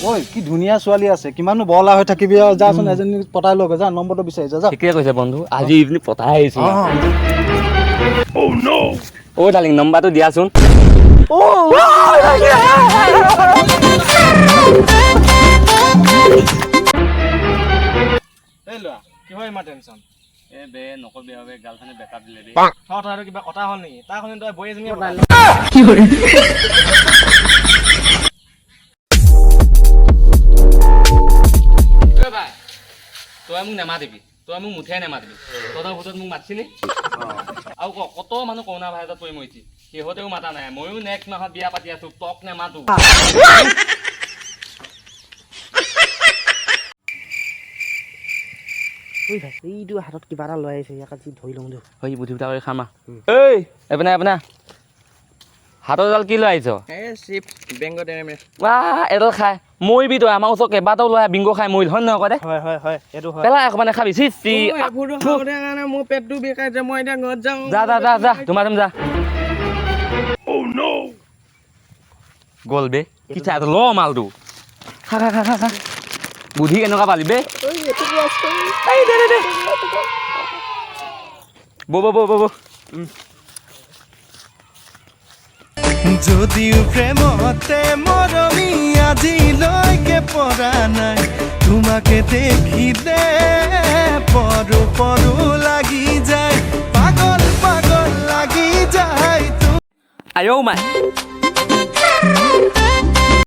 ঐ কি ধুনীয়া ছোৱালী আছে কিমানো বলা হৈ থাকিবি আৰু যাচোন এজনী পটাই লগে যা নম্বৰটো বিচাৰি যা ঠিকে কৈছে বন্ধু আজি ইভিনিং পতাই আহিছো অ ডাৰ্লিং নম্বৰটো দিয়াচোন এই লোৱা কিহৰ ইমান টেনচন এ বে নকবি আৰু গাৰ্লফ্ৰেণ্ডে বেকআপ দিলে বে তই কিবা কথা হ'ল নেকি তাৰ শুনি তই বৈ এজনী কি কৰে ভাই তই মোক নেমাতিবি তই মোক মুঠে নেমাতিবি তহঁতৰ ভোটত মোক মাতিছিলি আৰু কত মানুহ কৰোণা ভাইৰাছত পৰি মৰিছি সিহঁতেও মাতা নাই ময়ো নেক্সট মাহত বিয়া পাতি আছো তক নেমাতো এইটো হাতত কিবা এটা লৈ আহিছে ইয়াক আজি ধৰি লওঁ দিয়ক হয় বুদ্ধি বুদ্ধা কৰি খামা ঐ আপোনাৰ হাতৰ এডাল কি লৈ আহিছ এডাল খাই মৰিবি তই আমাৰ ওচৰত কেইবাটাও লৈ বিংগ খাই মৰিল হয় নহয় কয় দে হয় এইটো হয় পেলাই অকণমান খাবি মোৰ পেটটো বিষাইছে মই এতিয়া ঘৰত যাওঁ যা তোমাৰ যা গ'ল বে কি চাই ল মালটো খা বুদ্ধি কেনেকুৱা পালি বে বৌ যদিও প্ৰেমতে মৰমি আজিলৈকে পৰা নাই তোমাকে দেখিলে পৰো লাগি যায় পাগল লাগি যায় আয়ৌ মাই